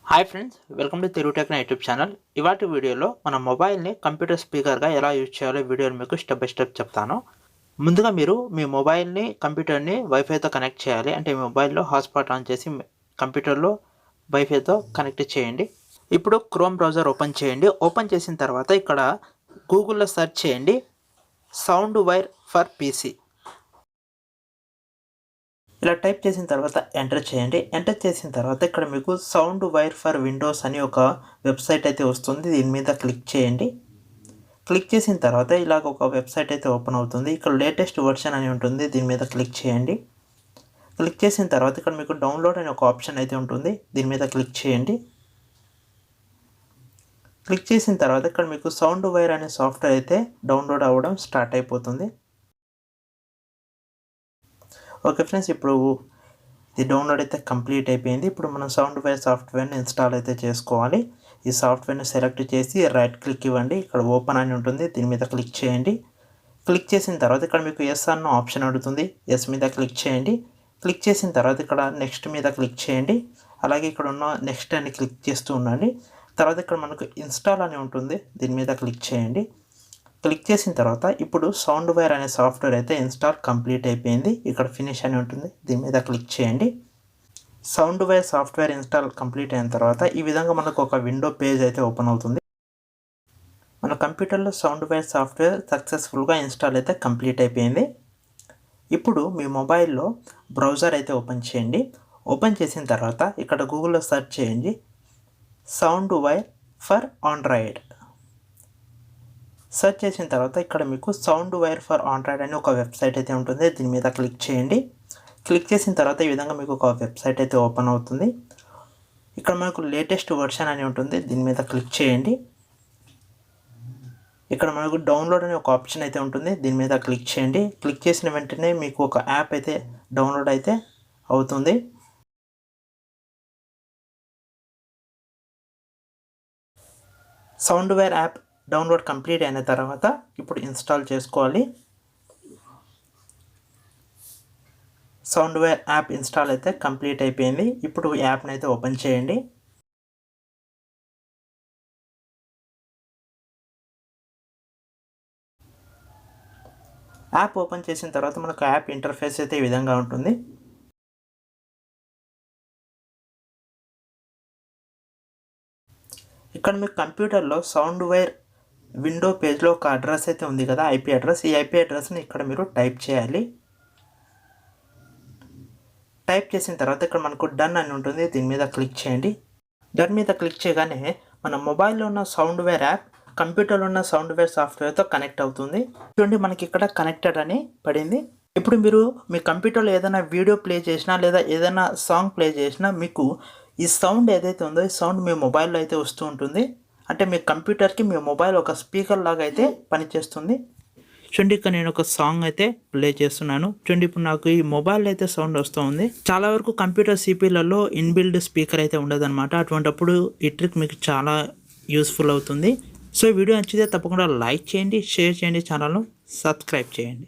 Hi friends, welcome to Telugu techno YouTube channel. ఇవాటి వీడియోలో మన మొబైల్ని కంప్యూటర్ స్పీకర్గా ఎలా యూజ్ చేయాలో వీడియోని మీకు స్టెప్ బై స్టెప్ చెప్తాను. ముందుగా మీరు మీ మొబైల్ని కంప్యూటర్ని వైఫైతో కనెక్ట్ చేయాలి. అంటే మీ మొబైల్లో హాట్స్పాట్ ఆన్ చేసి కంప్యూటర్లో వైఫైతో కనెక్ట్ చేయండి. ఇప్పుడు క్రోమ్ బ్రౌజర్ ఓపెన్ చేయండి. ఓపెన్ చేసిన తర్వాత ఇక్కడ గూగుల్లో సెర్చ్ చేయండి సౌండ్ వైర్ ఫర్ పీసీ. ఇలా టైప్ చేసిన తర్వాత ఎంటర్ చేయండి. ఎంటర్ చేసిన తర్వాత ఇక్కడ మీకు సౌండ్ వైర్ ఫర్ విండోస్ అని ఒక వెబ్సైట్ అయితే వస్తుంది. దీని మీద క్లిక్ చేయండి. క్లిక్ చేసిన తర్వాత ఇలాగ ఒక వెబ్సైట్ అయితే ఓపెన్ అవుతుంది. ఇక్కడ లేటెస్ట్ వర్షన్ అని ఉంటుంది. దీని మీద క్లిక్ చేయండి. క్లిక్ చేసిన తర్వాత ఇక్కడ మీకు డౌన్లోడ్ అనే ఒక ఆప్షన్ అయితే ఉంటుంది. దీని మీద క్లిక్ చేయండి. క్లిక్ చేసిన తర్వాత ఇక్కడ మీకు సౌండ్ వైర్ అనే సాఫ్ట్వేర్ అయితే డౌన్లోడ్ అవ్వడం స్టార్ట్ అయిపోతుంది. ఓకే ఫ్రెండ్స్, ఇప్పుడు ఇది డౌన్లోడ్ అయితే కంప్లీట్ అయిపోయింది. ఇప్పుడు మనం సౌండ్ వైర్ సాఫ్ట్వేర్ని ఇన్స్టాల్ అయితే చేసుకోవాలి. ఈ సాఫ్ట్వేర్ని సెలెక్ట్ చేసి రైట్ క్లిక్ ఇవ్వండి. ఇక్కడ ఓపెన్ అని ఉంటుంది. దీని మీద క్లిక్ చేయండి. క్లిక్ చేసిన తర్వాత ఇక్కడ మీకు ఎస్ అన్న ఆప్షన్ అడుగుతుంది. ఎస్ మీద క్లిక్ చేయండి. క్లిక్ చేసిన తర్వాత ఇక్కడ నెక్స్ట్ మీద క్లిక్ చేయండి. అలాగే ఇక్కడ ఉన్న నెక్స్ట్ అని క్లిక్ చేస్తూ ఉండండి. తర్వాత ఇక్కడ మనకు ఇన్స్టాల్ అని ఉంటుంది. దీని మీద క్లిక్ చేయండి. క్లిక్ చేసిన తర్వాత ఇప్పుడు సౌండ్ వైర్ అనే సాఫ్ట్వేర్ అయితే ఇన్స్టాల్ కంప్లీట్ అయిపోయింది. ఇక్కడ ఫినిష్ అని ఉంటుంది. దీని మీద క్లిక్ చేయండి. Sound wire software install complete అయిన తర్వాత ఈ విధంగా మనకు ఒక విండో పేజ్ అయితే ఓపెన్ అవుతుంది. మన కంప్యూటర్లో సౌండ్ వైర్ సాఫ్ట్వేర్ సక్సెస్ఫుల్గా ఇన్స్టాల్ అయితే కంప్లీట్ అయిపోయింది. ఇప్పుడు మీ మొబైల్లో బ్రౌజర్ అయితే ఓపెన్ చేయండి. ఓపెన్ చేసిన తర్వాత ఇక్కడ గూగుల్లో సెర్చ్ చేయండి sound wire for Android. Search చేసిన తర్వాత ఇక్కడ మీకు సౌండ్ వైర్ ఫర్ ఆండ్రాయిడ్ అని ఒక వెబ్సైట్ అయితే ఉంటుంది. దీని మీద క్లిక్ చేయండి. క్లిక్ చేసిన తర్వాత ఈ విధంగా మీకు ఒక వెబ్సైట్ అయితే ఓపెన్ అవుతుంది. ఇక్కడ మనకు లేటెస్ట్ వర్షన్ అని ఉంటుంది. దీని మీద క్లిక్ చేయండి. ఇక్కడ మనకు డౌన్లోడ్ అనే ఒక ఆప్షన్ అయితే ఉంటుంది. దీని మీద క్లిక్ చేయండి. క్లిక్ చేసిన వెంటనే మీకు ఒక యాప్ అయితే డౌన్లోడ్ అయితే అవుతుంది. Sound wire app download complete అయిన తర్వాత ఇప్పుడు ఇన్స్టాల్ చేసుకోవాలి. సౌండ్ వైర్ యాప్ ఇన్స్టాల్ అయితే కంప్లీట్ అయిపోయింది. ఇప్పుడు యాప్ని అయితే ఓపెన్ చేయండి. యాప్ ఓపెన్ చేసిన తర్వాత మనకు యాప్ ఇంటర్ఫేస్ అయితే ఈ విధంగా ఉంటుంది. ఇక్కడ మీకు కంప్యూటర్లో సౌండ్ వైర్ విండో పేజ్లో ఒక అడ్రస్ అయితే ఉంది కదా, ఐపీ అడ్రస్. ఈ ఐపీ అడ్రస్ని ఇక్కడ మీరు టైప్ చేయాలి. టైప్ చేసిన తర్వాత ఇక్కడ మనకు డన్ అని ఉంటుంది. దీని మీద క్లిక్ చేయండి. డన్ మీద క్లిక్ చేయగానే మన మొబైల్లో ఉన్న సౌండ్ వేర్ యాప్ కంప్యూటర్లో ఉన్న సౌండ్ వేర్ సాఫ్ట్వేర్తో కనెక్ట్ అవుతుంది. చూడండి, మనకి ఇక్కడ కనెక్టెడ్ అని పడింది. ఇప్పుడు మీరు మీ కంప్యూటర్లో ఏదైనా వీడియో ప్లే చేసినా లేదా ఏదైనా సాంగ్ ప్లే చేసినా మీకు ఈ సౌండ్ ఏదైతే ఉందో ఈ సౌండ్ మీ మొబైల్లో అయితే వస్తూ ఉంటుంది. అంటే మీ కంప్యూటర్కి మీ మొబైల్ ఒక స్పీకర్ లాగా అయితే పనిచేస్తుంది. చూడండి, ఇక్కడ నేను ఒక సాంగ్ అయితే ప్లే చేస్తున్నాను. చూడండి, ఇప్పుడు నాకు ఈ మొబైల్ అయితే సౌండ్ వస్తూ ఉంది. చాలా వరకు కంప్యూటర్ సిపిలలో ఇన్బిల్డ్ స్పీకర్ అయితే ఉండదన్నమాట. అటువంటిప్పుడు ఈ ట్రిక్ మీకు చాలా యూస్ఫుల్ అవుతుంది. సో వీడియో నచ్చితే తప్పకుండా లైక్ చేయండి, షేర్ చేయండి, ఛానల్ను సబ్స్క్రైబ్ చేయండి.